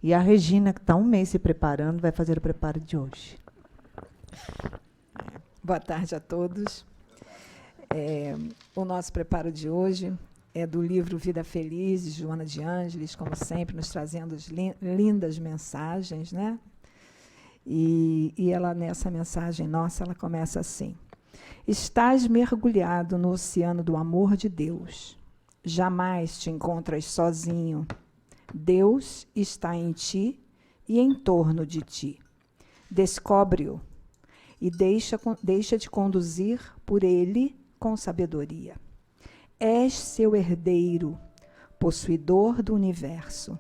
E a Regina, que está um mês se preparando, vai fazer o preparo de hoje. Boa tarde a todos. O nosso preparo de hoje é do livro Vida Feliz, de Joana de Ângeles, como sempre, nos trazendo lindas mensagens, né? E ela, nessa mensagem nossa, ela começa assim: estás mergulhado no oceano do amor de Deus. Jamais te encontras sozinho. Deus está em ti e em torno de ti. Descobre-o e deixa-te conduzir por ele com sabedoria. És seu herdeiro, possuidor do universo.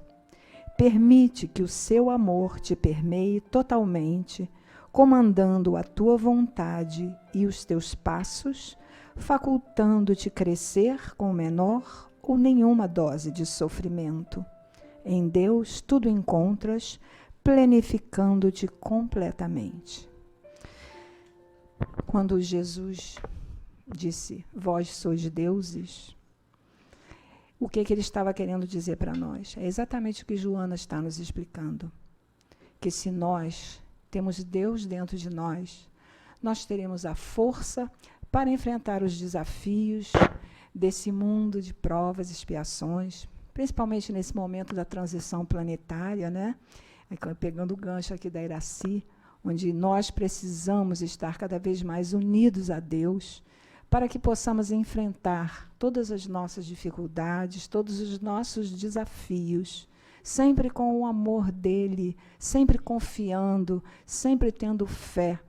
Permite que o seu amor te permeie totalmente, comandando a tua vontade e os teus passos, facultando-te crescer com menor ou nenhuma dose de sofrimento. Em Deus tudo encontras, planificando-te completamente. Quando Jesus disse, vós sois deuses, o que ele estava querendo dizer para nós? É exatamente o que Joana está nos explicando. Que se nós temos Deus dentro de nós, nós teremos a força para enfrentar os desafios desse mundo de provas e expiações, principalmente nesse momento da transição planetária, né? Pegando o gancho aqui da Iraci, onde nós precisamos estar cada vez mais unidos a Deus, para que possamos enfrentar todas as nossas dificuldades, todos os nossos desafios, sempre com o amor dele, sempre confiando, sempre tendo fé,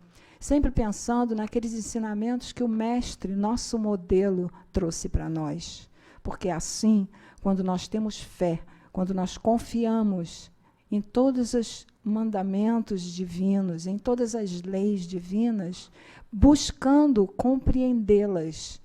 sempre pensando naqueles ensinamentos que o Mestre, nosso modelo, trouxe para nós. Porque assim, quando nós temos fé, quando nós confiamos em todos os mandamentos divinos, em todas as leis divinas, buscando compreendê-las.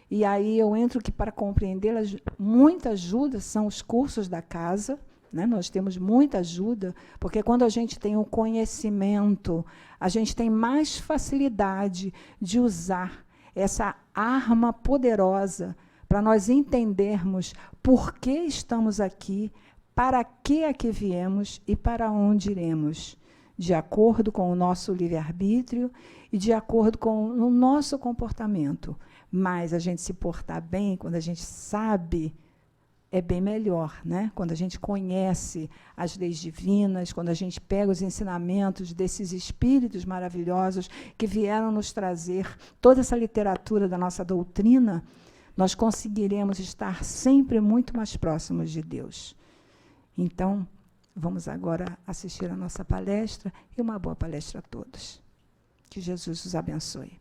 E aí eu entro que para compreendê-las, muita ajuda são os cursos da casa, né? Nós temos muita ajuda, porque quando a gente tem o conhecimento, a gente tem mais facilidade de usar essa arma poderosa para nós entendermos por que estamos aqui, para que aqui viemos e para onde iremos, de acordo com o nosso livre-arbítrio e de acordo com o nosso comportamento. Mas a gente se portar bem, quando a gente sabe, é bem melhor, né? Quando a gente conhece as leis divinas, quando a gente pega os ensinamentos desses espíritos maravilhosos que vieram nos trazer toda essa literatura da nossa doutrina, nós conseguiremos estar sempre muito mais próximos de Deus. Então, vamos agora assistir a nossa palestra e uma boa palestra a todos. Que Jesus os abençoe.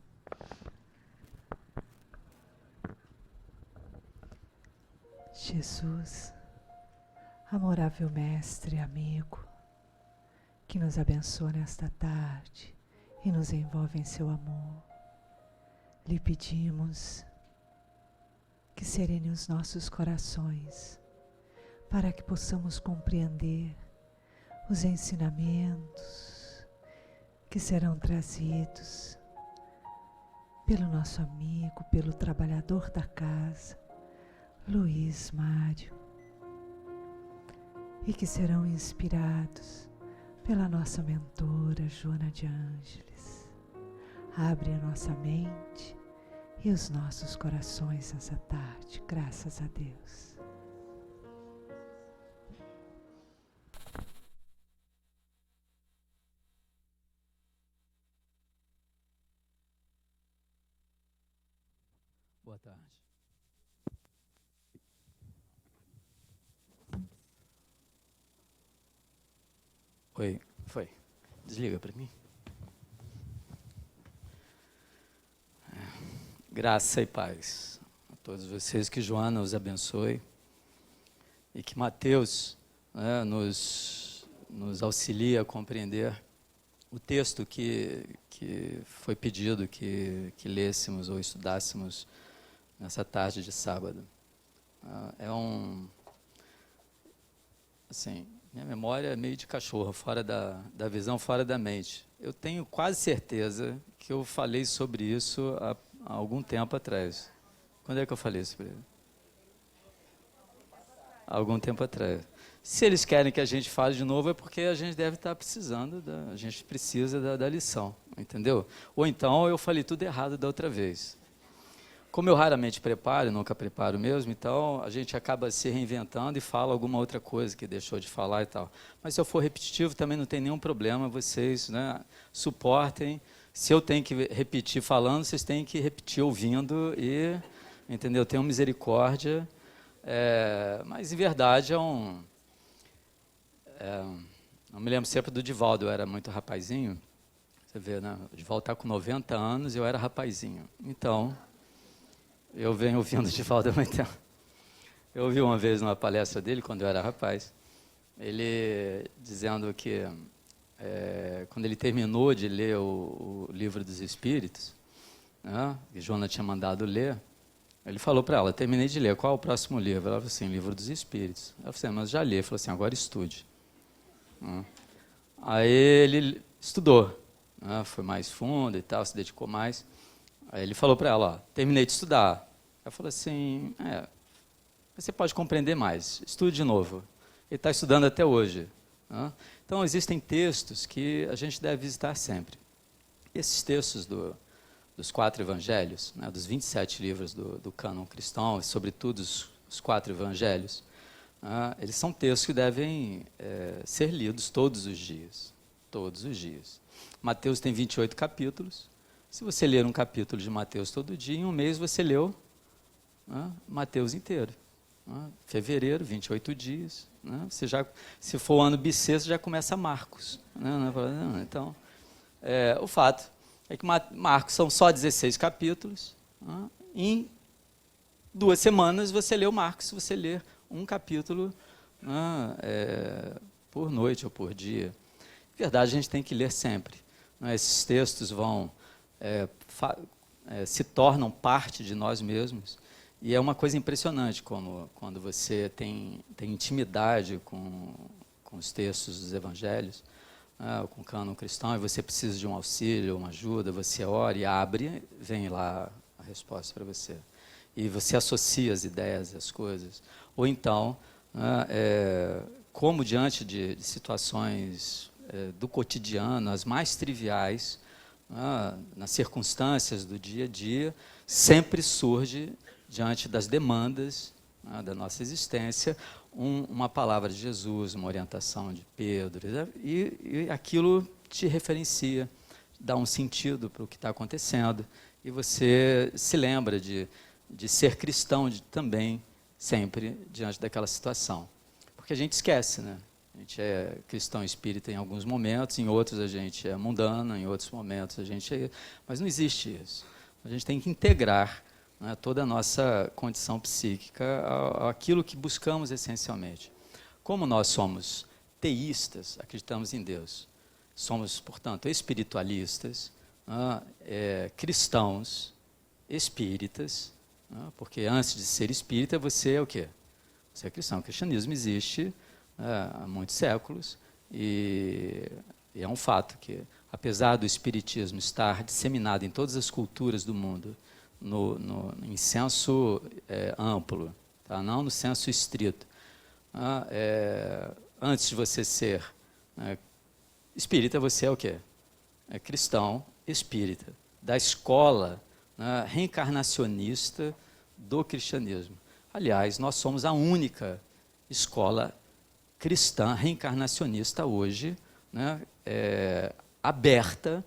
Jesus, amorável Mestre, amigo, que nos abençoa nesta tarde e nos envolve em seu amor, lhe pedimos que serene os nossos corações, para que possamos compreender os ensinamentos que serão trazidos pelo nosso amigo, pelo trabalhador da casa, Luiz Mário, e que serão inspirados pela nossa mentora, Joana de Ângeles. Abre a nossa mente e os nossos corações nessa tarde, graças a Deus. Boa tarde. Oi, foi. Desliga para mim. Graça e paz a todos vocês, que Joana os abençoe e que Mateus, né, nos auxilie a compreender o texto que foi pedido que lêssemos ou estudássemos nessa tarde de sábado. Assim, minha memória é meio de cachorro, fora da visão, fora da mente. Eu tenho quase certeza que eu falei sobre isso há algum tempo atrás. Quando é que eu falei sobre isso? Há algum tempo atrás. Se eles querem que a gente fale de novo, é porque a gente deve estar precisando, a gente precisa da lição, entendeu? Ou então eu falei tudo errado da outra vez. Como eu raramente preparo, nunca preparo mesmo, então a gente acaba se reinventando e fala alguma outra coisa que deixou de falar e tal. Mas se eu for repetitivo, também não tem nenhum problema, vocês, né, suportem. Se eu tenho que repetir falando, vocês têm que repetir ouvindo e, entendeu? Tenham misericórdia. Mas, em verdade, eu me lembro sempre do Divaldo, eu era muito rapazinho. Você vê, né? O Divaldo está com 90 anos e eu era rapazinho. Então, eu venho ouvindo o Divaldo há muito tempo. Eu ouvi uma vez numa palestra dele, quando eu era rapaz, ele dizendo que, quando ele terminou de ler o Livro dos Espíritos, né, que Joana tinha mandado ler, ele falou para ela, terminei de ler, qual é o próximo livro? Ela falou assim, Livro dos Espíritos. Ela falou assim, mas já li. Ele falou assim, agora estude. Aí ele estudou, né, foi mais fundo e tal, se dedicou mais. Aí ele falou para ela, ó, terminei de estudar. Ela falou assim, você pode compreender mais, estude de novo. Ele está estudando até hoje. Né? Então, existem textos que a gente deve visitar sempre. Esses textos dos 4 evangelhos, né, dos 27 livros do cânon cristão, e sobretudo os 4 evangelhos, eles são textos que devem ser lidos todos os dias. Todos os dias. Mateus tem 28 capítulos. Se você ler um capítulo de Mateus todo dia, em um mês você leu, né, Mateus inteiro. Né, fevereiro, 28 dias. Né, se for o ano bissexto, já começa Marcos. Né, então, o fato é que Marcos são só 16 capítulos. Né, em 2 semanas você leu Marcos, se você ler um capítulo, né, por noite ou por dia. Na verdade, a gente tem que ler sempre. Né, esses textos se tornam parte de nós mesmos. E é uma coisa impressionante quando você tem intimidade com os textos dos evangelhos, com o cânon cristão, e você precisa de um auxílio, uma ajuda, você ora e abre, vem lá a resposta para você. E você associa as ideias, as coisas. Ou então, como diante de situações do cotidiano, as mais triviais, nas circunstâncias do dia a dia, sempre surge, diante das demandas da nossa existência, uma palavra de Jesus, uma orientação de Pedro, e aquilo te referencia, dá um sentido para o que está acontecendo, e você se lembra de ser cristão também, sempre, diante daquela situação. Porque a gente esquece, né? A gente é cristão espírita em alguns momentos, em outros a gente é mundano, em outros momentos a gente é... Mas não existe isso. A gente tem que integrar, né, toda a nossa condição psíquica àquilo que buscamos essencialmente. Como nós somos teístas, acreditamos em Deus, somos, portanto, espiritualistas, cristãos, espíritas, porque antes de ser espírita você é o quê? Você é cristão. O cristianismo existe há muitos séculos, e é um fato que, apesar do espiritismo estar disseminado em todas as culturas do mundo, em senso amplo, tá? Não no senso estrito, antes de você ser espírita, você é o quê? É cristão espírita, da escola, né, reencarnacionista do cristianismo. Aliás, nós somos a única escola cristã reencarnacionista hoje, né, aberta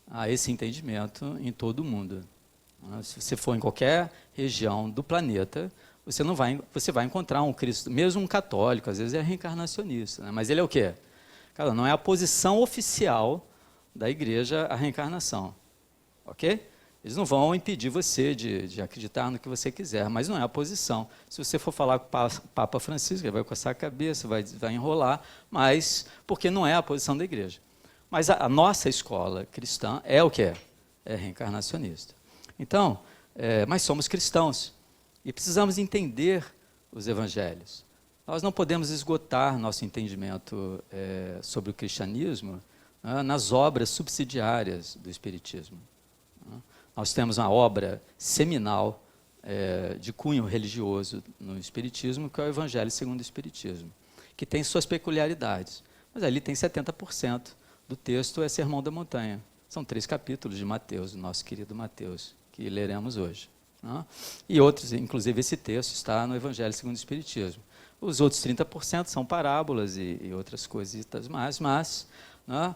a esse entendimento em todo o mundo. Se você for em qualquer região do planeta, você vai encontrar um Cristo, mesmo um católico, às vezes é reencarnacionista, né, mas ele é o quê? Cara, não é a posição oficial da igreja a reencarnação, ok? Eles não vão impedir você de acreditar no que você quiser, mas não é a posição. Se você for falar com o Papa Francisco, ele vai coçar a cabeça, vai enrolar, mas porque não é a posição da igreja. Mas a nossa escola cristã é o que é? É reencarnacionista. Então, mas somos cristãos e precisamos entender os evangelhos. Nós não podemos esgotar nosso entendimento sobre o cristianismo nas obras subsidiárias do espiritismo. Nós temos uma obra seminal de cunho religioso no Espiritismo, que é o Evangelho segundo o Espiritismo. que tem suas peculiaridades. Mas ali tem 70% do texto é Sermão da Montanha. São 3 capítulos de Mateus, do nosso querido Mateus, que leremos hoje. Né? E outros, inclusive esse texto está no Evangelho segundo o Espiritismo. Os outros 30% são parábolas e outras coisitas mais, mas né,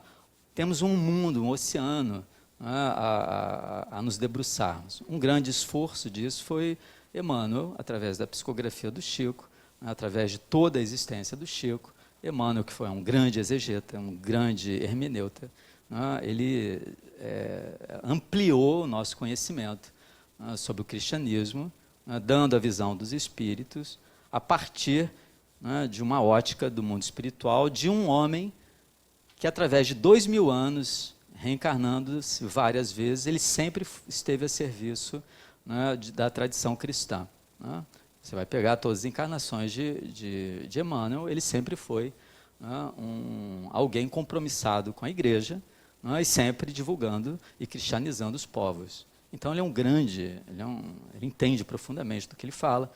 temos um mundo, um oceano, né, a nos debruçarmos. Um grande esforço disso foi Emmanuel, através da psicografia do Chico, né, através de toda a existência do Chico. Emmanuel, que foi um grande exegeta, um grande hermeneuta, né, ele ampliou o nosso conhecimento sobre o cristianismo, né, dando a visão dos espíritos, a partir né, de uma ótica do mundo espiritual, de um homem que, através de 2000 anos, reencarnando-se várias vezes, ele sempre esteve a serviço né, da tradição cristã. Né? Você vai pegar todas as encarnações de Emmanuel, ele sempre foi né, alguém compromissado com a igreja, né, e sempre divulgando e cristianizando os povos. Então ele é um grande, ele entende profundamente do que ele fala.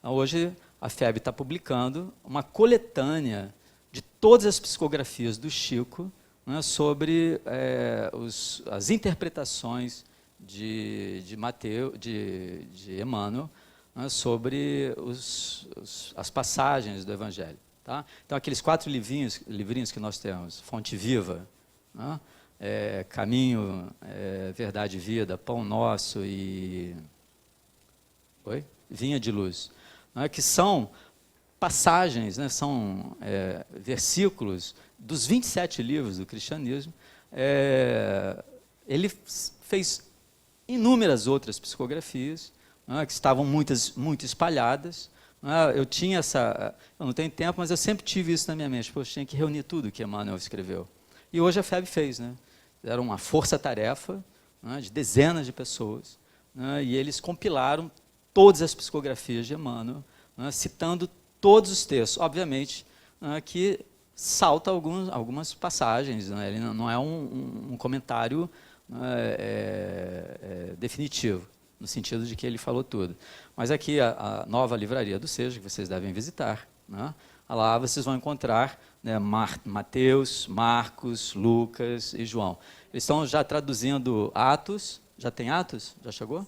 Hoje a FEB está publicando uma coletânea de todas as psicografias do Chico né, sobre as interpretações de Emmanuel né, sobre as passagens do Evangelho. Tá? Então aqueles 4 livrinhos que nós temos, Fonte Viva, né, Caminho, Verdade e Vida, Pão Nosso e Vinha de Luz, né, que são passagens, né, são versículos dos 27 livros do cristianismo. Ele fez inúmeras outras psicografias, né, que estavam muito espalhadas. Né, eu não tenho tempo, mas eu sempre tive isso na minha mente. Poxa, tinha que reunir tudo que Emmanuel escreveu. E hoje a FEB fez, né? Era uma força-tarefa né, de dezenas de pessoas, né, e eles compilaram todas as psicografias de Emmanuel, né, citando todos os textos. Obviamente né, que salta algumas passagens, né, ele não é um comentário definitivo, no sentido de que ele falou tudo. Mas aqui a nova livraria do Seja, que vocês devem visitar, né, lá vocês vão encontrar né, Mateus, Marcos, Lucas e João. Eles estão já traduzindo Atos. Já tem Atos? Já chegou?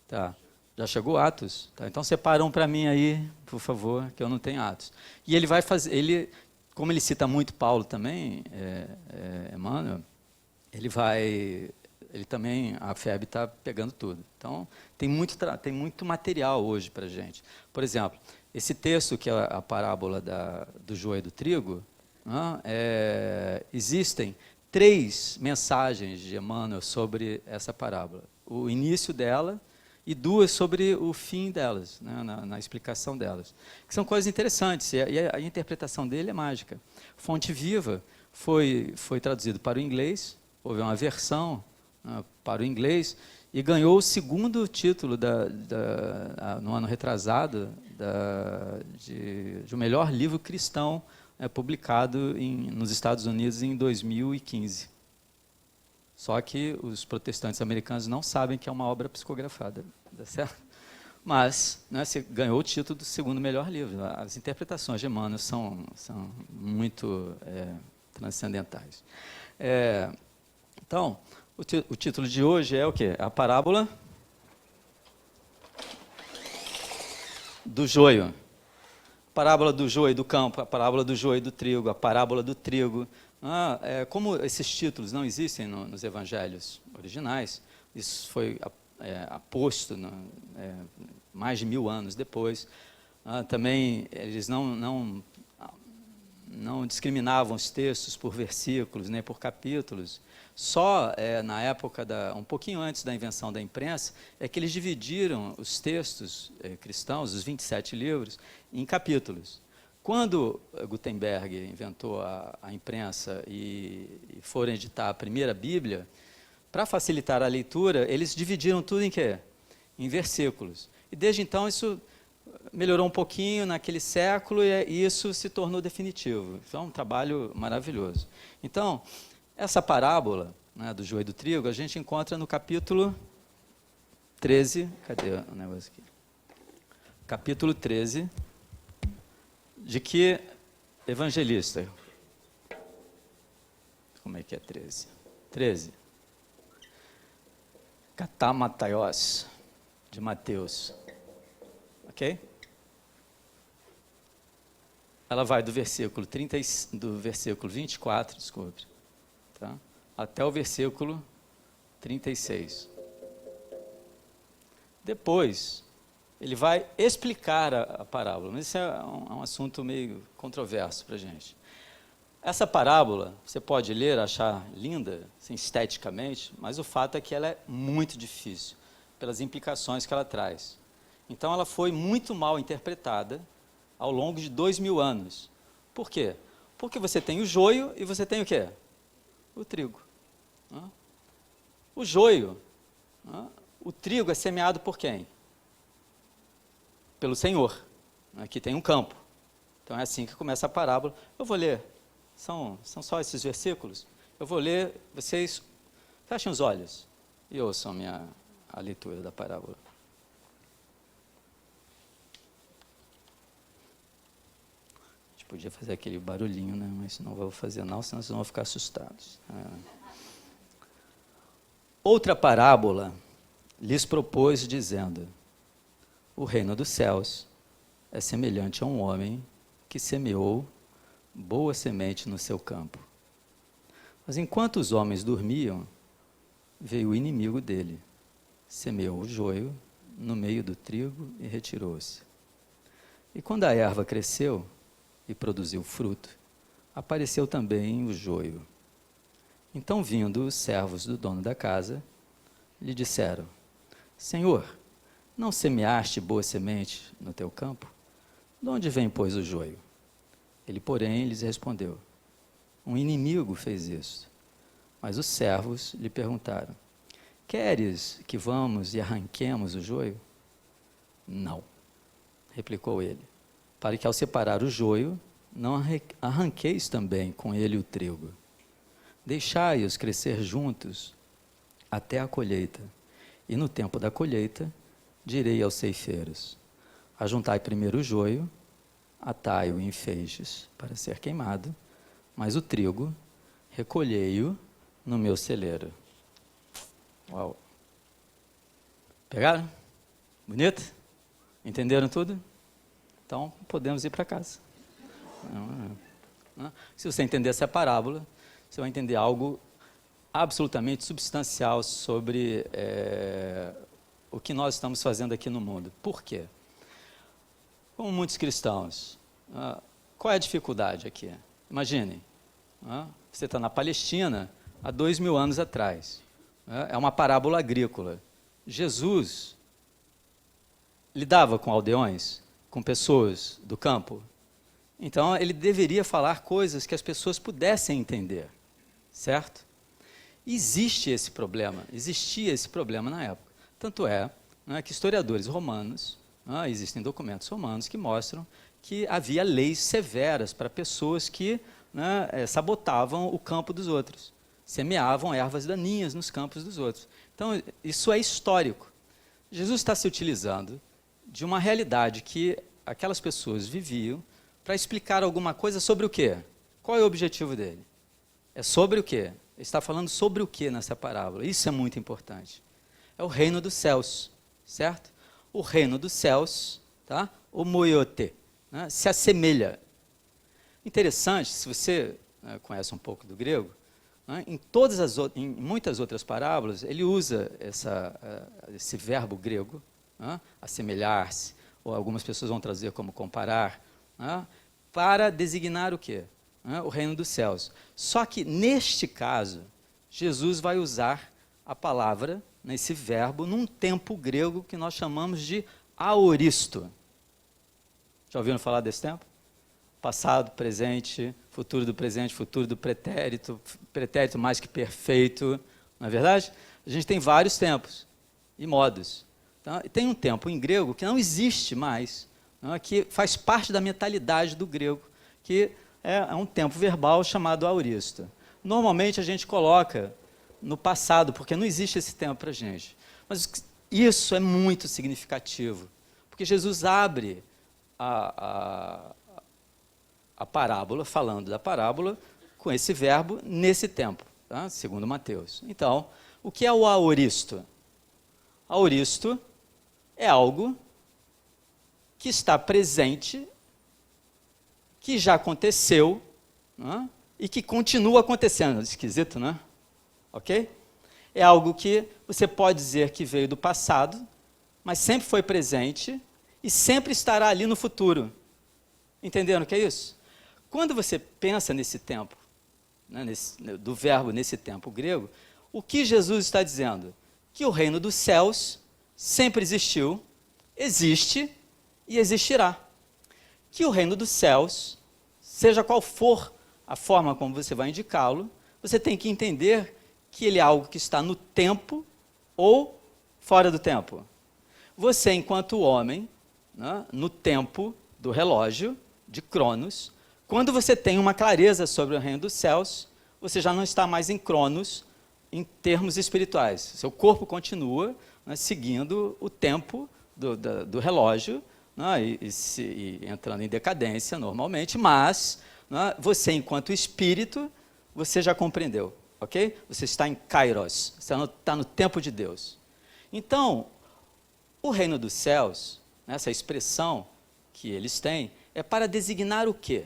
Tá. Já chegou Atos? Tá. Então separa um para mim aí, por favor, que eu não tenho Atos. E ele vai fazer, como ele cita muito Paulo também, Emmanuel, ele também, a FEB está pegando tudo. Então tem muito material hoje para a gente. Por exemplo, esse texto, que é a parábola do joio e do trigo, né, existem 3 mensagens de Emmanuel sobre essa parábola. O início dela e 2 sobre o fim delas, né, na explicação delas. Que são coisas interessantes, e a interpretação dele é mágica. Fonte Viva foi traduzido para o inglês, houve uma versão para o inglês, e ganhou o 2º título no ano retrasado de o melhor livro cristão publicado nos Estados Unidos em 2015. Só que os protestantes americanos não sabem que é uma obra psicografada, tá certo? Mas né, você ganhou o título do 2º melhor livro. As interpretações de Emmanuel são muito transcendentais. Então, o título de hoje é o quê? A parábola do joio. Parábola do joio do campo, a parábola do joio do trigo, a parábola do trigo. Como esses títulos não existem nos evangelhos originais, isso foi aposto mais de 1000 anos depois. Também eles não discriminavam os textos por versículos, nem por capítulos. Só na época, um pouquinho antes da invenção da imprensa, é que eles dividiram os textos cristãos, os 27 livros, em capítulos. Quando Gutenberg inventou a imprensa e foram editar a primeira Bíblia, para facilitar a leitura, eles dividiram tudo em quê? Em versículos. E desde então isso melhorou um pouquinho naquele século e isso se tornou definitivo. Então é um trabalho maravilhoso. Então, essa parábola né, do joio e do trigo, a gente encontra no capítulo 13, cadê o negócio aqui? Capítulo 13, de que evangelista. Como é que é 13? 13. Katamataios, de Mateus. Ok? Ela vai do versículo 24, desculpe, tá? Até o versículo 36. Depois, ele vai explicar a parábola, mas isso é um assunto meio controverso para a gente. Essa parábola, você pode ler, achar linda, assim, esteticamente, mas o fato é que ela é muito difícil, pelas implicações que ela traz. Então, ela foi muito mal interpretada ao longo de 2000 anos. Por quê? Porque você tem o joio e você tem o quê? O trigo. O joio, o trigo é semeado por quem? Pelo Senhor. Aqui tem um campo. Então, é assim que começa a parábola. Eu vou ler. São só esses versículos. Eu vou ler, vocês fechem os olhos e ouçam a leitura da parábola. A gente podia fazer aquele barulhinho, né? Mas não vou fazer não, senão vocês vão ficar assustados. Outra parábola lhes propôs, dizendo: o reino dos céus é semelhante a um homem que semeou boa semente no seu campo. Mas enquanto os homens dormiam, veio o inimigo dele, semeou o joio no meio do trigo e retirou-se. E quando a erva cresceu e produziu fruto, apareceu também o joio. Então, vindo os servos do dono da casa, lhe disseram: Senhor, não semeaste boa semente no teu campo? De onde vem, pois, o joio? Ele, porém, lhes respondeu: um inimigo fez isso. Mas os servos lhe perguntaram: queres que vamos e arranquemos o joio? Não, replicou ele, para que ao separar o joio, não arranqueis também com ele o trigo. Deixai-os crescer juntos até a colheita, e no tempo da colheita direi aos ceifeiros: ajuntai primeiro o joio, atai-o em feixes para ser queimado, mas o trigo recolhei-o no meu celeiro. Uau! Pegaram? Bonito? Entenderam tudo? Então, podemos ir para casa. Se você entender essa parábola, você vai entender algo absolutamente substancial sobre o que nós estamos fazendo aqui no mundo. Por quê? Como muitos cristãos, qual é a dificuldade aqui? Imaginem, você está na Palestina há 2000 anos atrás. É uma parábola agrícola. Jesus lidava com aldeões, com pessoas do campo. Então, ele deveria falar coisas que as pessoas pudessem entender, certo? Existia esse problema na época. Tanto é que historiadores romanos, existem documentos romanos que mostram que havia leis severas para pessoas que sabotavam o campo dos outros, semeavam ervas daninhas nos campos dos outros. Então, isso é histórico. Jesus está se utilizando de uma realidade que aquelas pessoas viviam para explicar alguma coisa sobre o quê? Qual é o objetivo dele? É sobre o quê? Ele está falando sobre o quê nessa parábola? Isso é muito importante. É o reino dos céus, certo? O reino dos céus, tá? O moiote, né? Se assemelha. Interessante, se você conhece um pouco do grego, né? Em muitas outras parábolas, ele usa esse verbo grego, né? Assemelhar-se, ou algumas pessoas vão trazer como comparar, né? Para designar o quê? O reino dos céus. Só que, neste caso, Jesus vai usar a palavra, esse verbo, num tempo grego que nós chamamos de aoristo. Já ouviram falar desse tempo? Passado, presente, futuro do presente, futuro do pretérito, pretérito mais que perfeito, não é verdade? A gente tem vários tempos e modos. Então, tem um tempo em grego que não existe mais, que faz parte da mentalidade do grego, que é um tempo verbal chamado aoristo. Normalmente a gente coloca no passado, porque não existe esse tempo para a gente. Mas isso é muito significativo, porque Jesus abre a parábola, falando da parábola, com esse verbo, nesse tempo, tá? Segundo Mateus. Então, o que é o aoristo? Aoristo é algo que está presente, que já aconteceu, né? E que continua acontecendo. Esquisito, né? Ok? É algo que você pode dizer que veio do passado, mas sempre foi presente e sempre estará ali no futuro. Entenderam o que é isso? Quando você pensa nesse tempo, né, do verbo nesse tempo grego, o que Jesus está dizendo? Que o reino dos céus sempre existiu, existe e existirá. Que o reino dos céus, seja qual for a forma como você vai indicá-lo, você tem que entender que ele é algo que está no tempo ou fora do tempo. Você, enquanto homem, né, no tempo do relógio, de Cronos, quando você tem uma clareza sobre o reino dos céus, você já não está mais em Cronos em termos espirituais. Seu corpo continua, né, seguindo o tempo do relógio, né, e entrando em decadência normalmente, mas, né, você, enquanto espírito, você já compreendeu, ok? Você está em Kairos, você está no tempo de Deus. Então, o reino dos céus, né, essa expressão que eles têm, é para designar o quê?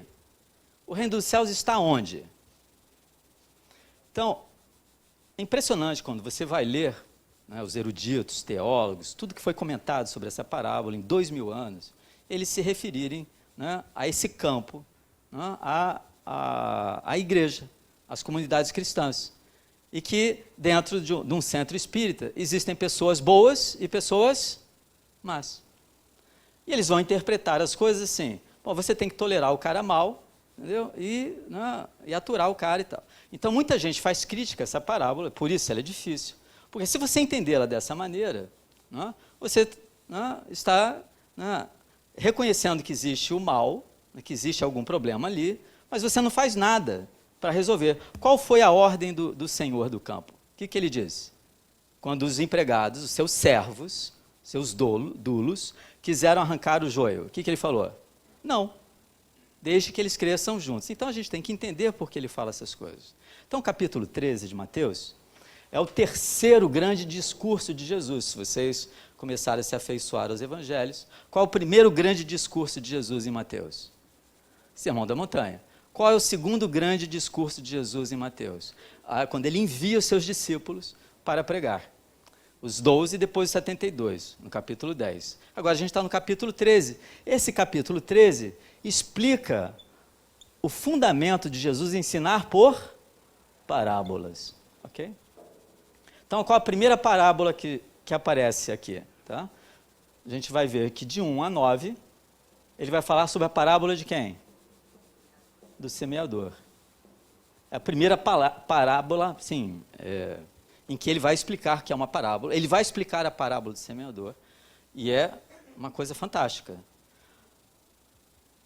O reino dos céus está onde? Então, é impressionante quando você vai ler, né, os eruditos, teólogos, tudo que foi comentado sobre essa parábola em 2000 anos, eles se referirem, né, a esse campo, né, à igreja, às comunidades cristãs. E que dentro de um centro espírita existem pessoas boas e pessoas más. E eles vão interpretar as coisas assim: bom, você tem que tolerar o cara mau, entendeu? E aturar o cara e tal. Então, muita gente faz crítica a essa parábola, por isso ela é difícil. Porque se você entendê-la dessa maneira, né, você, né, está, né, reconhecendo que existe o mal, né, que existe algum problema ali, mas você não faz nada para resolver. Qual foi a ordem do senhor do campo? O que ele disse? Quando os empregados, os seus servos, seus dulos, quiseram arrancar o joio, o que ele falou? Não, desde que eles cresçam juntos. Então, a gente tem que entender por que ele fala essas coisas. Então, capítulo 13 de Mateus é o terceiro grande discurso de Jesus. Se vocês começarem a se afeiçoar aos evangelhos, qual é o primeiro grande discurso de Jesus em Mateus? Sermão da Montanha. Qual é o segundo grande discurso de Jesus em Mateus? Quando ele envia os seus discípulos para pregar. Os 12 e depois os 72, no capítulo 10. Agora a gente está no capítulo 13. Esse capítulo 13 explica o fundamento de Jesus ensinar por parábolas. Ok? Então, qual a primeira parábola que aparece aqui? Tá? A gente vai ver que de 1 a 9, ele vai falar sobre a parábola de quem? Do semeador. É a primeira parábola, sim, em que ele vai explicar que é uma parábola. Ele vai explicar a parábola do semeador, e é uma coisa fantástica.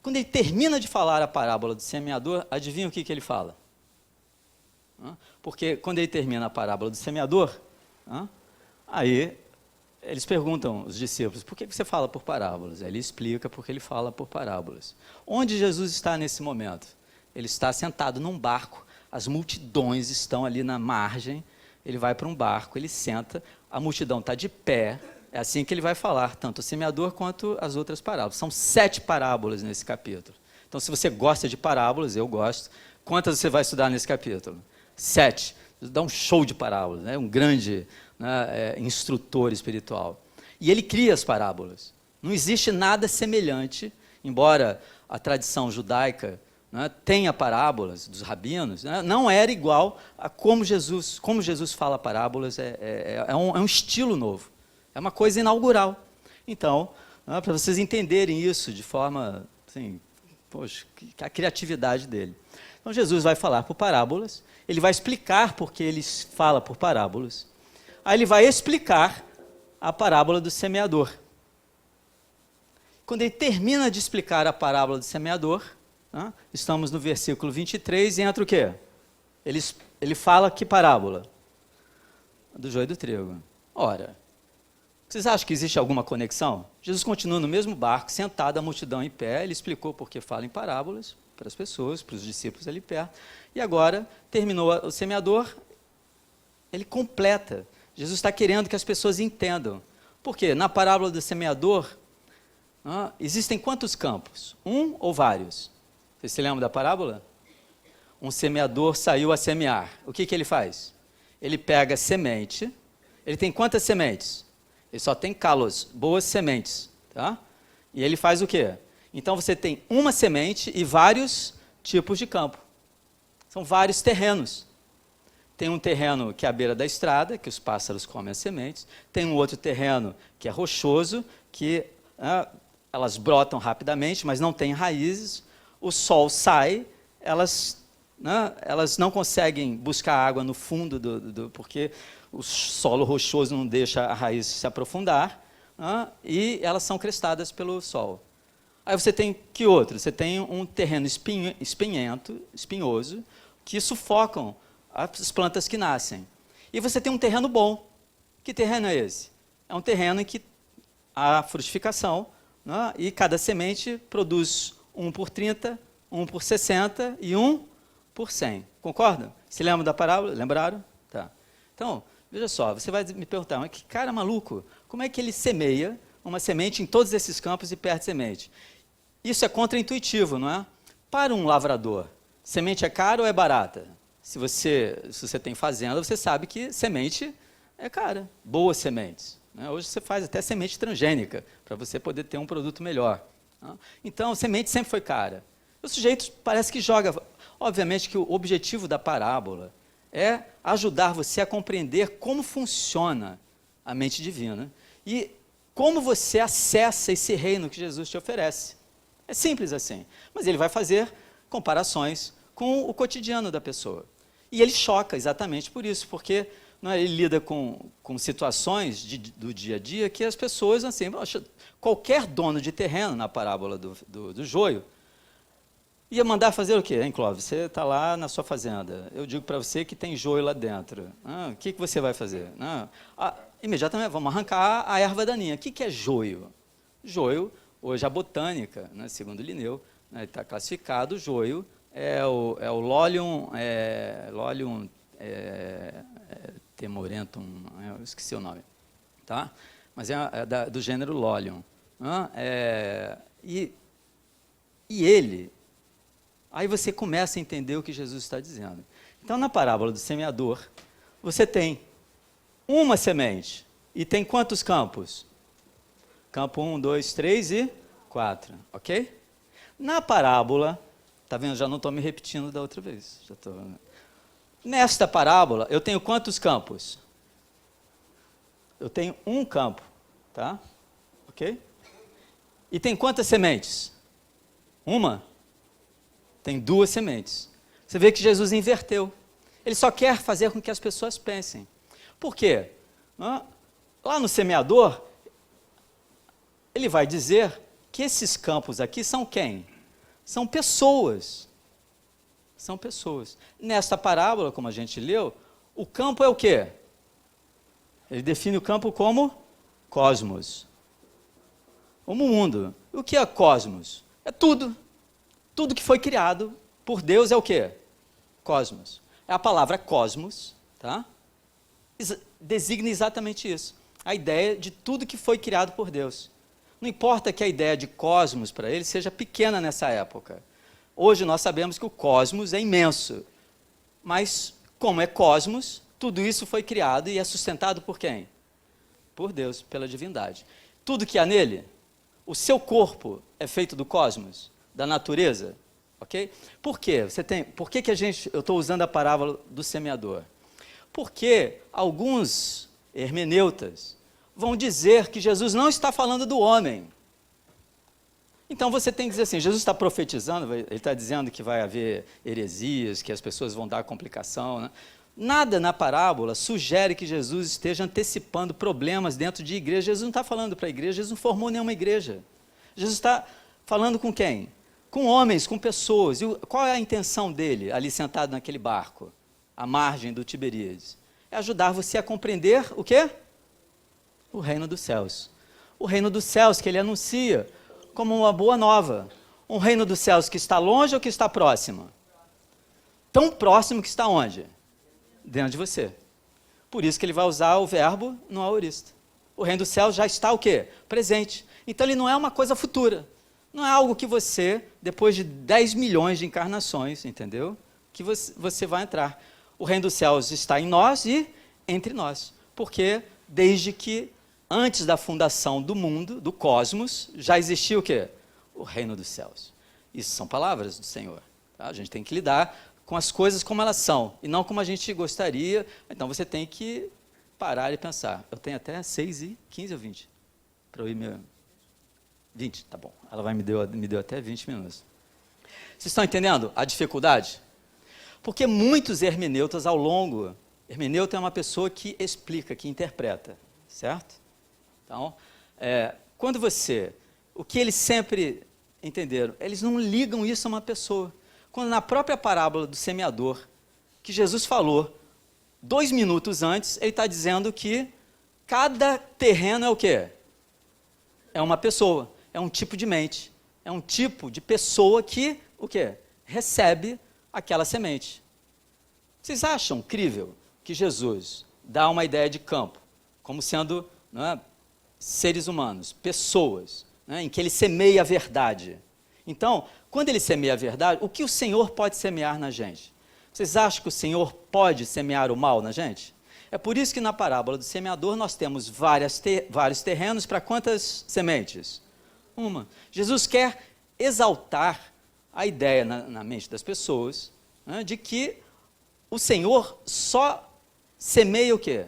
Quando ele termina de falar a parábola do semeador, adivinha o que ele fala? Porque quando ele termina a parábola do semeador, aí eles perguntam, os discípulos, por que você fala por parábolas? Aí ele explica porque ele fala por parábolas. Onde Jesus está nesse momento? Ele está sentado num barco, as multidões estão ali na margem, ele vai para um barco, ele senta, a multidão está de pé, é assim que ele vai falar, tanto o semeador quanto as outras parábolas. São 7 parábolas nesse capítulo. Então, se você gosta de parábolas, eu gosto, quantas você vai estudar nesse capítulo? 7. Dá um show de parábolas, né? Um grande, né, instrutor espiritual. E ele cria as parábolas. Não existe nada semelhante, embora a tradição judaica, né, tenha parábolas dos rabinos, né, não era igual a como Jesus fala parábolas, é um estilo novo, é uma coisa inaugural. Então, né, para vocês entenderem isso de forma, assim, poxa, a criatividade dele. Então, Jesus vai falar por parábolas, ele vai explicar por que ele fala por parábolas, aí ele vai explicar a parábola do semeador. Quando ele termina de explicar a parábola do semeador, estamos no versículo 23 e entra o quê? Ele fala que parábola? Do joio e do trigo. Ora, vocês acham que existe alguma conexão? Jesus continua no mesmo barco, sentado, a multidão em pé, ele explicou por que fala em parábolas, para as pessoas, para os discípulos ali perto. E agora, terminou o semeador, ele completa. Jesus está querendo que as pessoas entendam. Por quê? Na parábola do semeador, existem quantos campos? Um ou vários? Vocês se lembram da parábola? Um semeador saiu a semear. O que ele faz? Ele pega semente. Ele tem quantas sementes? Ele só tem kalos, boas sementes. Tá? E ele faz o quê? Então você tem uma semente e vários tipos de campo. São vários terrenos. Tem um terreno que é à beira da estrada, que os pássaros comem as sementes. Tem um outro terreno que é rochoso, que elas brotam rapidamente, mas não têm raízes. O sol sai, elas não conseguem buscar água no fundo, porque o solo rochoso não deixa a raiz se aprofundar, e elas são crestadas pelo sol. Aí você tem que outro? Você tem um terreno espinhoso, que sufocam as plantas que nascem. E você tem um terreno bom. Que terreno é esse? É um terreno em que há frutificação, e cada semente produz 1 por 30, 1 por 60 e 1 por 100. Concordam? Se lembram da parábola? Lembraram? Tá. Então, veja só, você vai me perguntar, mas que cara maluco, como é que ele semeia uma semente em todos esses campos e perde semente? Isso é contraintuitivo, não é? Para um lavrador, semente é cara ou é barata? Se você tem fazenda, você sabe que semente é cara, boas sementes. Né? Hoje você faz até semente transgênica, para você poder ter um produto melhor. Tá? Então, semente sempre foi cara. O sujeito parece que joga. Obviamente que o objetivo da parábola é ajudar você a compreender como funciona a mente divina e como você acessa esse reino que Jesus te oferece. É simples assim. Mas ele vai fazer comparações com o cotidiano da pessoa. E ele choca exatamente por isso, porque ele lida com situações do dia a dia que as pessoas, assim, qualquer dono de terreno, na parábola do joio, ia mandar fazer o quê, hein, Clóvis? Você está lá na sua fazenda. Eu digo para você que tem joio lá dentro. O que você vai fazer? Imediatamente, vamos arrancar a erva daninha. O que é joio? Joio, hoje a botânica, segundo Linneu, está classificado, joio é o Lolium temorentum, eu esqueci o nome, tá? Mas é do gênero Lolium. E ele... Aí você começa a entender o que Jesus está dizendo. Então, na parábola do semeador, você tem uma semente. E tem quantos campos? Campo 1, 2, 3 e 4. Ok? Na parábola, está vendo? Já não estou me repetindo da outra vez. Nesta parábola, eu tenho quantos campos? Eu tenho um campo. Tá? Ok? E tem quantas sementes? Uma? Tem 2 sementes. Você vê que Jesus inverteu. Ele só quer fazer com que as pessoas pensem. Por quê? Lá no semeador, ele vai dizer que esses campos aqui são quem? São pessoas. São pessoas. Nesta parábola, como a gente leu, o campo é o quê? Ele define o campo como cosmos. Como mundo. O que é cosmos? É tudo. Tudo que foi criado por Deus é o quê? Cosmos. A palavra cosmos, tá? Designa exatamente isso. A ideia de tudo que foi criado por Deus. Não importa que a ideia de cosmos para ele seja pequena nessa época. Hoje nós sabemos que o cosmos é imenso. Mas, como é cosmos, tudo isso foi criado e é sustentado por quem? Por Deus, pela divindade. Tudo que há nele, o seu corpo é feito do cosmos, da natureza, ok? Por quê? Por que eu estou usando a parábola do semeador? Porque alguns hermeneutas vão dizer que Jesus não está falando do homem. Então você tem que dizer assim, Jesus está profetizando, ele está dizendo que vai haver heresias, que as pessoas vão dar complicação, né? Nada na parábola sugere que Jesus esteja antecipando problemas dentro de igreja. Jesus não está falando para a igreja, Jesus não formou nenhuma igreja. Jesus está falando com quem? Com homens, com pessoas. E qual é a intenção dele, ali sentado naquele barco, à margem do Tiberíades? É ajudar você a compreender o quê? O reino dos céus. O reino dos céus que ele anuncia como uma boa nova. Um reino dos céus que está longe ou que está próximo? Tão próximo que está onde? Dentro de você. Por isso que ele vai usar o verbo no aorista. O reino dos céus já está o quê? Presente. Então ele não é uma coisa futura. Não é algo que você, depois de 10 milhões de encarnações, entendeu? Que você vai entrar. O reino dos céus está em nós e entre nós. Porque desde que antes da fundação do mundo, do cosmos, já existia o quê? O reino dos céus. Isso são palavras do Senhor. Tá? A gente tem que lidar com as coisas como elas são, e não como a gente gostaria. Então você tem que parar e pensar. Eu tenho até 6h15 ou 20 para eu ir meu... 20, tá bom. Ela me deu até 20 minutos. Vocês estão entendendo a dificuldade? Porque muitos hermeneutas ao longo... Hermeneuta é uma pessoa que explica, que interpreta, certo? Então, quando você... O que eles sempre entenderam? Eles não ligam isso a uma pessoa. Quando na própria parábola do semeador, que Jesus falou 2 minutos antes, ele está dizendo que cada terreno é o quê? É uma pessoa, é um tipo de mente, é um tipo de pessoa que, o quê? Recebe aquela semente. Vocês acham crível que Jesus dá uma ideia de campo, como sendo, não é, seres humanos, pessoas, né, em que ele semeia a verdade? Então, quando ele semeia a verdade, o que o Senhor pode semear na gente? Vocês acham que o Senhor pode semear o mal na gente? É por isso que na parábola do semeador nós temos vários terrenos para quantas sementes? Uma. Jesus quer exaltar a ideia na mente das pessoas, né, de que o Senhor só semeia o quê?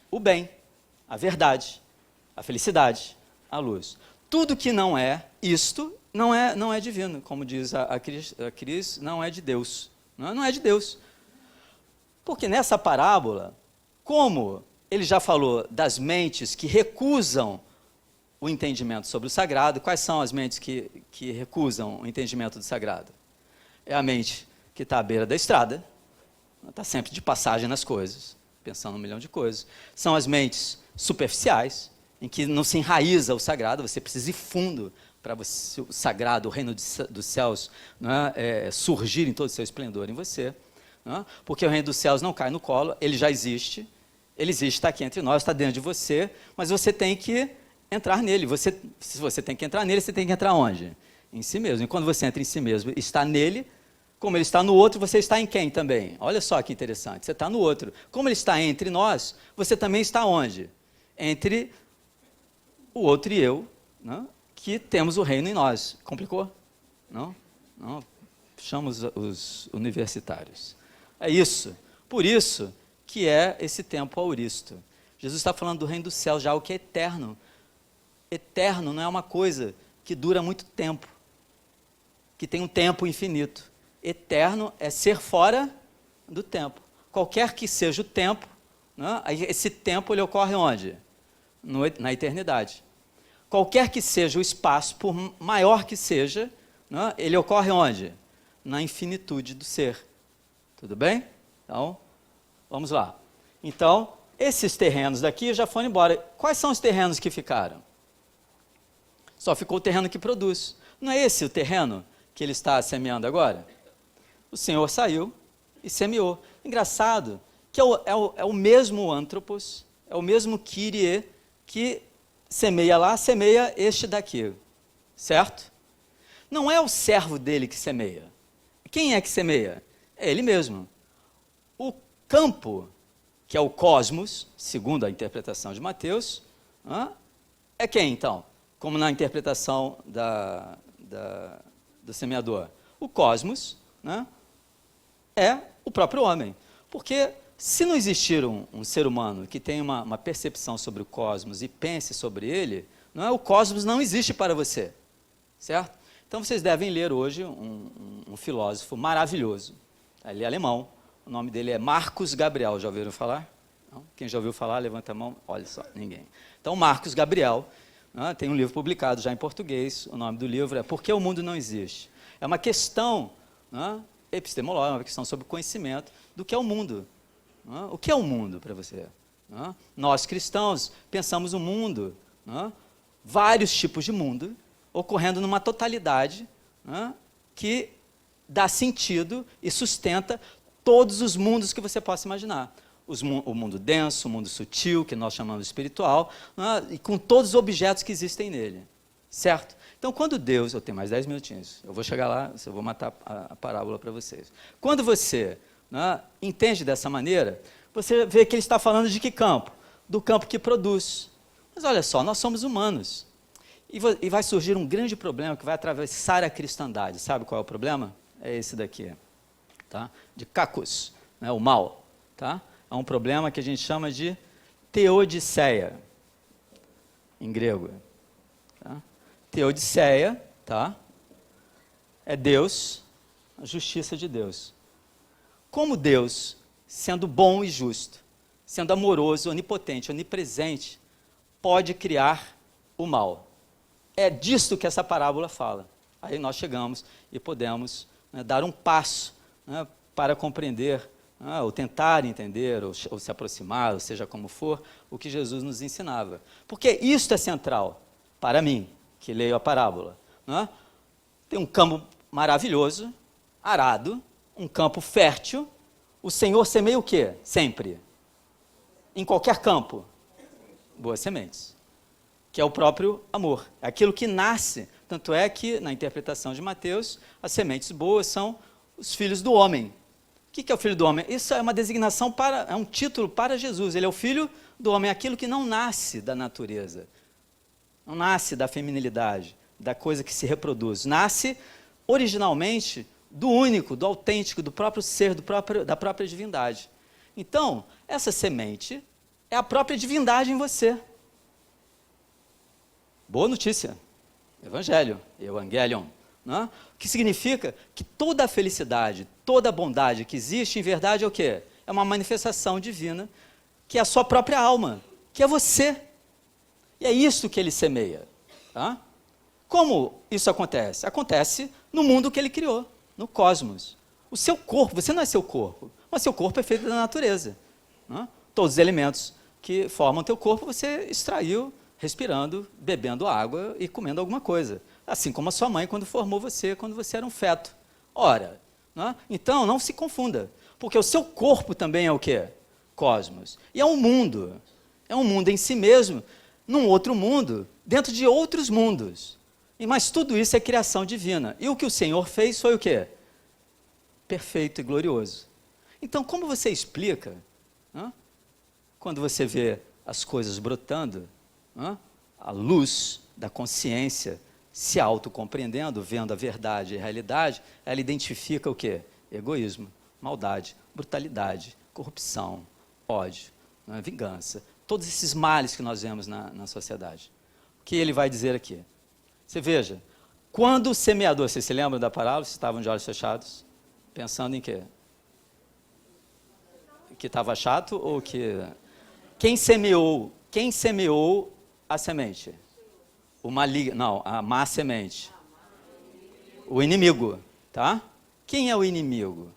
O bem, a verdade, a felicidade, a luz. Tudo que não é isto não é divino, como diz a Cris, não é de Deus. Não é de Deus. Porque nessa parábola, como ele já falou das mentes que recusam o entendimento sobre o sagrado, quais são as mentes que recusam o entendimento do sagrado? É a mente que está à beira da estrada, está sempre de passagem nas coisas, pensando 1 milhão de coisas. São as mentes superficiais, em que não se enraiza o sagrado, você precisa ir fundo para o sagrado, o reino dos céus, surgir em todo o seu esplendor em você. Porque o reino dos céus não cai no colo, ele já existe, está aqui entre nós, está dentro de você, mas você tem que entrar nele. Se você tem que entrar nele, você tem que entrar onde? Em si mesmo. E quando você entra em si mesmo, está nele, como ele está no outro, você está em quem também? Olha só que interessante, você está no outro. Como ele está entre nós, você também está onde? Entre o outro e eu, né? Que temos o reino em nós. Complicou? Não? Não? Chamamos os universitários. É isso. Por isso que é esse tempo auristo. Jesus está falando do reino do céu, já o que é eterno. Eterno não é uma coisa que dura muito tempo, que tem um tempo infinito. Eterno é ser fora do tempo. Qualquer que seja o tempo, né, esse tempo ele ocorre onde? Na eternidade. Qualquer que seja o espaço, por maior que seja, né, ele ocorre onde? Na infinitude do ser. Tudo bem? Então, vamos lá. Então, esses terrenos daqui já foram embora. Quais são os terrenos que ficaram? Só ficou o terreno que produz. Não é esse o terreno que ele está semeando agora? O Senhor saiu e semeou. Engraçado que é o mesmo antropos, é o mesmo Kyrie que semeia lá, semeia este daqui, certo? Não é o servo dele que semeia. Quem é que semeia? É ele mesmo. O campo, que é o cosmos, segundo a interpretação de Mateus, é quem então? Como na interpretação do semeador. O cosmos, né, é o próprio homem. Porque se não existir um ser humano que tenha uma percepção sobre o cosmos e pense sobre ele, o cosmos não existe para você, certo? Então vocês devem ler hoje um filósofo maravilhoso, ele é alemão, o nome dele é Marcus Gabriel, já ouviram falar? Não? Quem já ouviu falar, levanta a mão, olha só, ninguém. Então Marcus Gabriel, tem um livro publicado já em português, o nome do livro é Por que o Mundo Não Existe? É uma questão epistemológica, uma questão sobre conhecimento do que é o mundo. O que é o mundo para você? Nós cristãos pensamos o mundo, vários tipos de mundo, ocorrendo numa totalidade, né, que dá sentido e sustenta todos os mundos que você possa imaginar. O mundo denso, o mundo sutil, que nós chamamos de espiritual, né, e com todos os objetos que existem nele. Certo? Então, quando Deus... Eu tenho mais 10 minutinhos. Eu vou chegar lá, eu vou matar a parábola para vocês. Quando você, né, entende dessa maneira, você vê que ele está falando de que campo? Do campo que produz. Mas olha só, nós somos humanos. E vai surgir um grande problema que vai atravessar a cristandade. Sabe qual é o problema? É esse daqui. Tá? De kakos, né, o mal. Tá? É um problema que a gente chama de teodiceia, em grego. Tá? Teodiceia, tá? É Deus, a justiça de Deus. Como Deus, sendo bom e justo, sendo amoroso, onipotente, onipresente, pode criar o mal? É disto que essa parábola fala. Aí nós chegamos e podemos, né, dar um passo, né, para compreender, ou tentar entender, ou se aproximar, ou seja como for, o que Jesus nos ensinava. Porque isto é central para mim, que leio a parábola. Né? Tem um campo maravilhoso, arado, um campo fértil. O Senhor semeia o quê? Sempre. Em qualquer campo. Boas sementes. Que é o próprio amor. É aquilo que nasce. Tanto é que, na interpretação de Mateus, as sementes boas são os filhos do homem. O que é o filho do homem? Isso é uma designação é um título para Jesus. Ele é o filho do homem, aquilo que não nasce da natureza. Não nasce da feminilidade, da coisa que se reproduz. Nasce, originalmente, do único, do autêntico, do próprio ser, da própria divindade. Então, essa semente é a própria divindade em você. Boa notícia. Evangelho, Evangelion. Né? O que significa que toda a felicidade, toda a bondade que existe, em verdade, é o quê? É uma manifestação divina, que é a sua própria alma, que é você. E é isso que ele semeia. Tá? Como isso acontece? Acontece no mundo que ele criou, no cosmos. O seu corpo, você não é seu corpo, mas seu corpo é feito da natureza. Né? Todos os elementos que formam o teu corpo, você extraiu respirando, bebendo água e comendo alguma coisa. Assim como a sua mãe quando formou você, quando você era um feto. Ora, né? Então não se confunda, porque o seu corpo também é o quê? Cosmos. E é um mundo em si mesmo, num outro mundo, dentro de outros mundos. Mas tudo isso é criação divina. E o que o Senhor fez foi o quê? Perfeito e glorioso. Então, como você explica, né, quando você vê as coisas brotando, né, a luz da consciência se autocompreendendo, vendo a verdade e a realidade, ela identifica o quê? Egoísmo, maldade, brutalidade, corrupção, ódio, né, vingança. Todos esses males que nós vemos na sociedade. O que ele vai dizer aqui? Você veja, quando o semeador, vocês se lembram da parábola? Vocês estavam de olhos fechados? Pensando em quê? Que estava chato ou que... Quem semeou a semente? O maligno, não, a má semente. O inimigo, tá? Quem é o inimigo?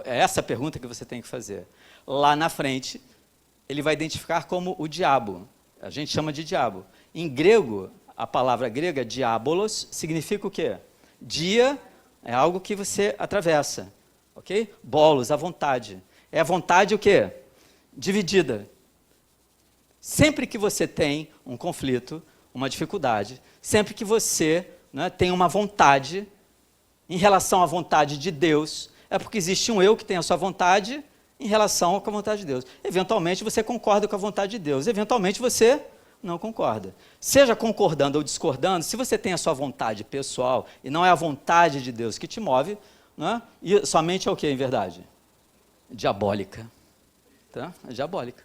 É essa a pergunta que você tem que fazer. Lá na frente, ele vai identificar como o diabo. A gente chama de diabo. Em grego, a palavra grega, diabolos, significa o quê? Dia é algo que você atravessa, ok? Bolos, a vontade. É a vontade o quê? Dividida. Sempre que você tem um conflito, uma dificuldade, sempre que você, né, tem uma vontade em relação à vontade de Deus, é porque existe um eu que tem a sua vontade em relação com a vontade de Deus. Eventualmente você concorda com a vontade de Deus, eventualmente você não concorda. Seja concordando ou discordando, se você tem a sua vontade pessoal e não é a vontade de Deus que te move, né, e somente é o que em verdade? Diabólica. Tá? É diabólica.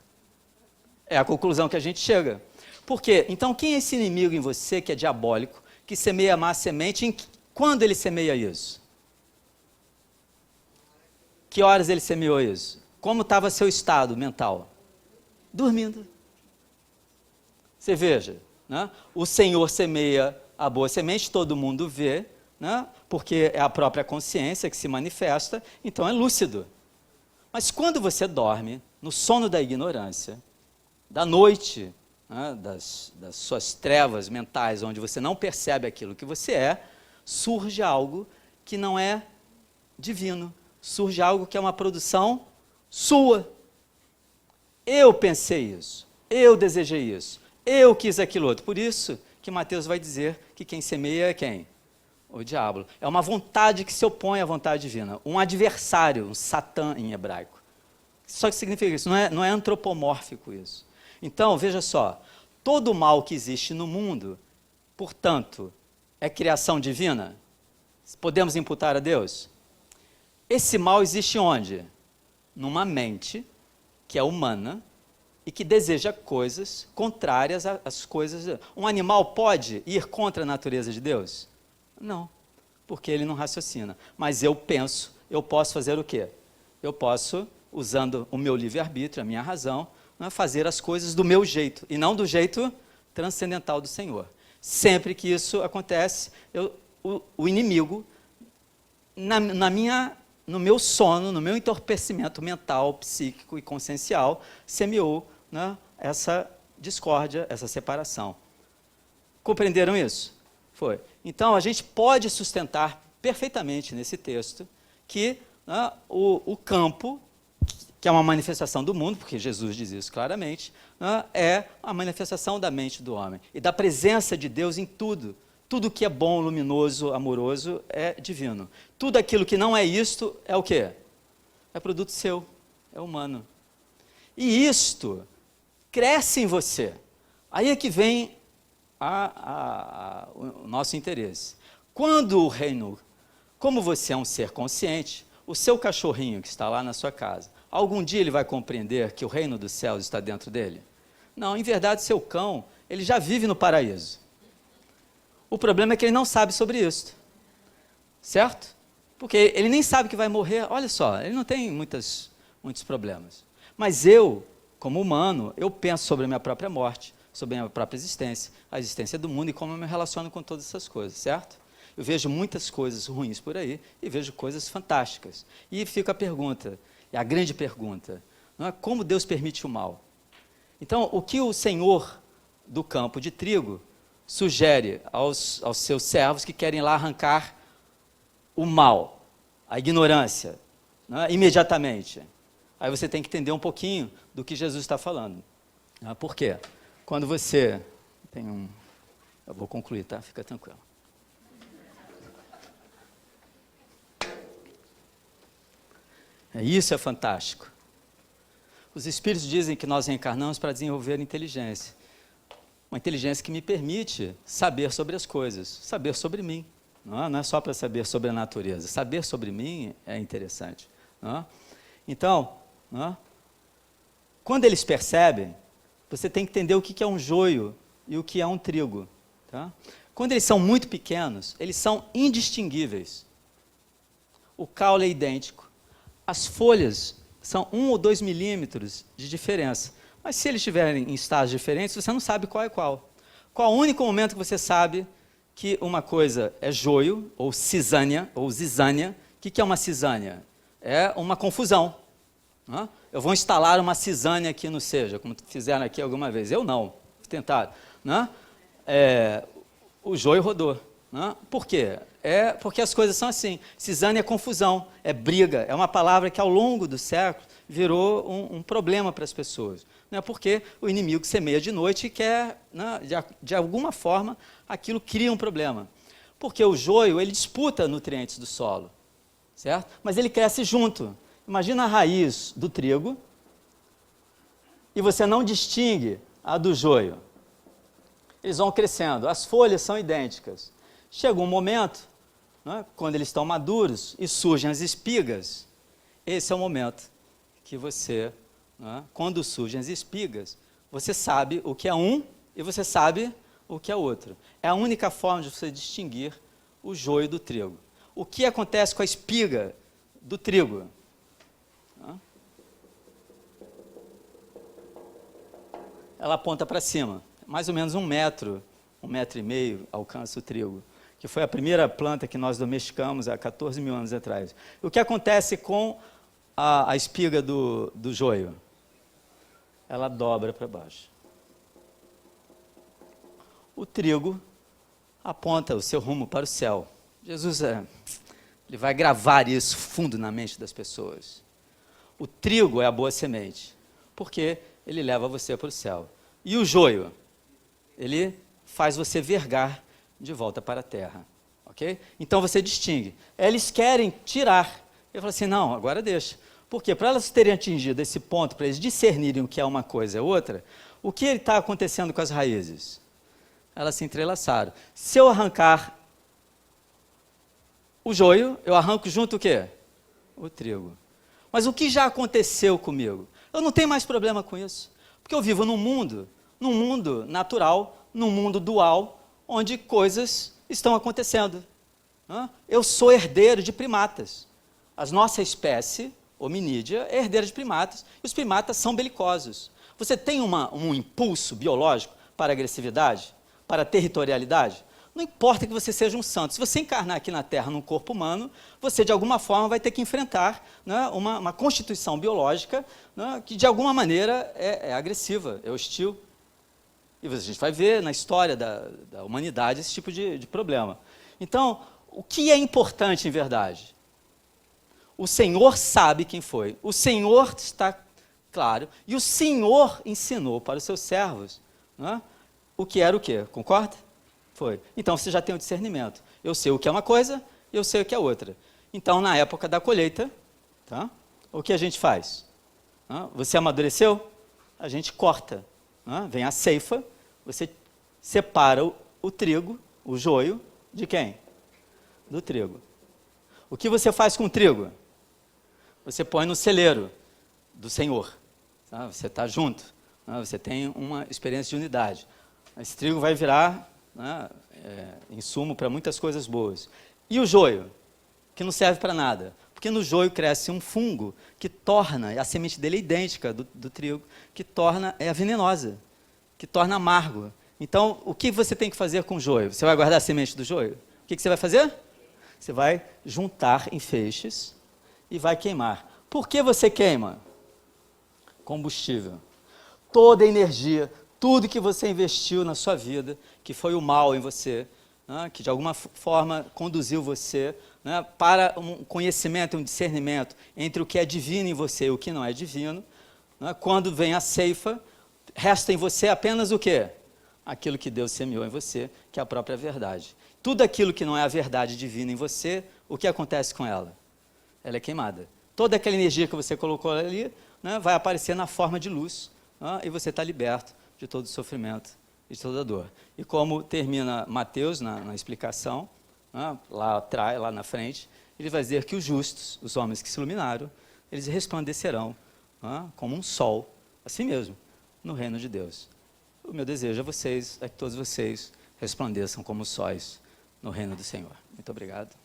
É a conclusão que a gente chega. Por quê? Então, quem é esse inimigo em você que é diabólico, que semeia a má semente? Quando ele semeia isso? Que horas ele semeou isso? Como estava seu estado mental? Dormindo. Você veja, né? O Senhor semeia a boa semente, todo mundo vê, né? Porque é a própria consciência que se manifesta, então é lúcido. Mas quando você dorme, no sono da ignorância, da noite, né, das suas trevas mentais, onde você não percebe aquilo que você é, surge algo que não é divino, surge algo que é uma produção sua. Eu pensei isso, eu desejei isso, eu quis aquilo outro. Por isso que Mateus vai dizer que quem semeia é quem? O diabo. É uma vontade que se opõe à vontade divina, um adversário, um Satã em hebraico. Só que significa isso, não é antropomórfico isso. Então, veja só, todo o mal que existe no mundo, portanto, é criação divina? Podemos imputar a Deus? Esse mal existe onde? Numa mente que é humana e que deseja coisas contrárias às coisas. Um animal pode ir contra a natureza de Deus? Não, porque ele não raciocina. Mas eu penso, eu posso fazer o quê? Eu posso, usando o meu livre-arbítrio, a minha razão, fazer as coisas do meu jeito, e não do jeito transcendental do Senhor. Sempre que isso acontece, o inimigo, no meu sono, no meu entorpecimento mental, psíquico e consciencial, semeou essa discórdia, essa separação. Compreenderam isso? Foi. Então, a gente pode sustentar perfeitamente nesse texto que o campo, que é uma manifestação do mundo, porque Jesus diz isso claramente, é a manifestação da mente do homem e da presença de Deus em tudo. Tudo que é bom, luminoso, amoroso é divino. Tudo aquilo que não é isto é o quê? É produto seu, é humano. E isto cresce em você. Aí é que vem o nosso interesse. Quando o reino, como você é um ser consciente, o seu cachorrinho que está lá na sua casa, algum dia ele vai compreender que o reino dos céus está dentro dele? Não, em verdade, seu cão, ele já vive no paraíso. O problema é que ele não sabe sobre isso, certo? Porque ele nem sabe que vai morrer, olha só, ele não tem muitos problemas. Mas eu, como humano, eu penso sobre a minha própria morte, sobre a minha própria existência, a existência do mundo e como eu me relaciono com todas essas coisas, certo? Eu vejo muitas coisas ruins por aí e vejo coisas fantásticas. E fica a pergunta, a grande pergunta, não é? Como Deus permite o mal? Então, o que o Senhor do campo de trigo sugere aos seus servos que querem lá arrancar o mal, a ignorância, imediatamente? Aí você tem que entender um pouquinho do que Jesus está falando. Por quê? Quando você tem eu vou concluir, tá? Fica tranquilo. Isso é fantástico. Os espíritos dizem que nós reencarnamos para desenvolver inteligência. Uma inteligência que me permite saber sobre as coisas, saber sobre mim. Não é só para saber sobre a natureza. Saber sobre mim é interessante. Então, quando eles percebem, você tem que entender o que é um joio e o que é um trigo. Tá? Quando eles são muito pequenos, eles são indistinguíveis. O caule é idêntico. As folhas são 1 ou 2 milímetros de diferença. Mas se eles estiverem em estágios diferentes, você não sabe qual é qual. Qual é o único momento que você sabe que uma coisa é joio, ou cisânia, ou zizânia? O que é uma cisânia? É uma confusão. Eu vou instalar uma cisânia aqui no Seja, como fizeram aqui alguma vez. Eu não, tentaram. O joio rodou. Por quê? Porque as coisas são assim. Cisânia é confusão, é briga, é uma palavra que ao longo do século virou um problema para as pessoas. Porque o inimigo semeia de noite e quer, de alguma forma, aquilo cria um problema. Porque o joio, ele disputa nutrientes do solo, certo? Mas ele cresce junto. Imagina a raiz do trigo e você não distingue a do joio. Eles vão crescendo, as folhas são idênticas. Chega um momento, quando eles estão maduros e surgem as espigas, esse é o momento que você, quando surgem as espigas, você sabe o que é um e você sabe o que é outro. É a única forma de você distinguir o joio do trigo. O que acontece com a espiga do trigo? Ela aponta para cima, mais ou menos 1 metro, 1,5 metro alcança o trigo, que foi a primeira planta que nós domesticamos há 14 mil anos atrás. O que acontece com a espiga do joio? Ela dobra para baixo. O trigo aponta o seu rumo para o céu. Jesus ele vai gravar isso fundo na mente das pessoas. O trigo é a boa semente, porque ele leva você para o céu. E o joio, ele faz você vergar de volta para a terra. Ok? Então você distingue. Eles querem tirar. Eu falo assim, não, agora deixa. Por quê? Para elas terem atingido esse ponto, para eles discernirem o que é uma coisa e outra, o que está acontecendo com as raízes? Elas se entrelaçaram. Se eu arrancar o joio, eu arranco junto o quê? O trigo. Mas o que já aconteceu comigo? Eu não tenho mais problema com isso. Porque eu vivo num mundo natural, num mundo dual, onde coisas estão acontecendo. Eu sou herdeiro de primatas. A nossa espécie, hominídea, é herdeira de primatas, e os primatas são belicosos. Você tem um impulso biológico para agressividade, para territorialidade? Não importa que você seja um santo. Se você encarnar aqui na Terra num corpo humano, você de alguma forma vai ter que enfrentar, né, uma constituição biológica, né, que de alguma maneira é agressiva, é hostil. E a gente vai ver na história da humanidade esse tipo de problema. Então, o que é importante em verdade? O Senhor sabe quem foi. O Senhor está claro. E o Senhor ensinou para os seus servos, né, o que era o quê? Concorda? Foi. Então, você já tem o discernimento. Eu sei o que é uma coisa e eu sei o que é outra. Então, na época da colheita, tá, o que a gente faz? Você amadureceu? A gente corta. Vem a ceifa, você separa o trigo, o joio, de quem? Do trigo. O que você faz com o trigo? Você põe no celeiro do Senhor. Tá? Você está junto. Você tem uma experiência de unidade. Esse trigo vai virar, né, insumo para muitas coisas boas. E o joio? Que não serve para nada. Porque no joio cresce um fungo que torna, a semente dele é idêntica do trigo, que torna, venenosa, que torna amargo. Então, o que você tem que fazer com o joio? Você vai guardar a semente do joio? O que você vai fazer? Você vai juntar em feixes e vai queimar. Por que você queima? Combustível. Toda a energia, tudo que você investiu na sua vida, que foi o mal em você, né, que de alguma forma conduziu você, né, para um conhecimento, um discernimento entre o que é divino em você e o que não é divino, né, quando vem a ceifa, resta em você apenas o quê? Aquilo que Deus semeou em você, que é a própria verdade. Tudo aquilo que não é a verdade divina em você, o que acontece com ela? Ela é queimada. Toda aquela energia que você colocou ali, né, vai aparecer na forma de luz, né, e você está liberto de todo o sofrimento e de toda a dor. E como termina Mateus na explicação, né, lá atrás, lá na frente, ele vai dizer que os justos, os homens que se iluminaram, eles resplandecerão, né, como um sol, assim mesmo, no reino de Deus. O meu desejo a vocês é que todos vocês resplandeçam como sóis no reino do Senhor. Muito obrigado.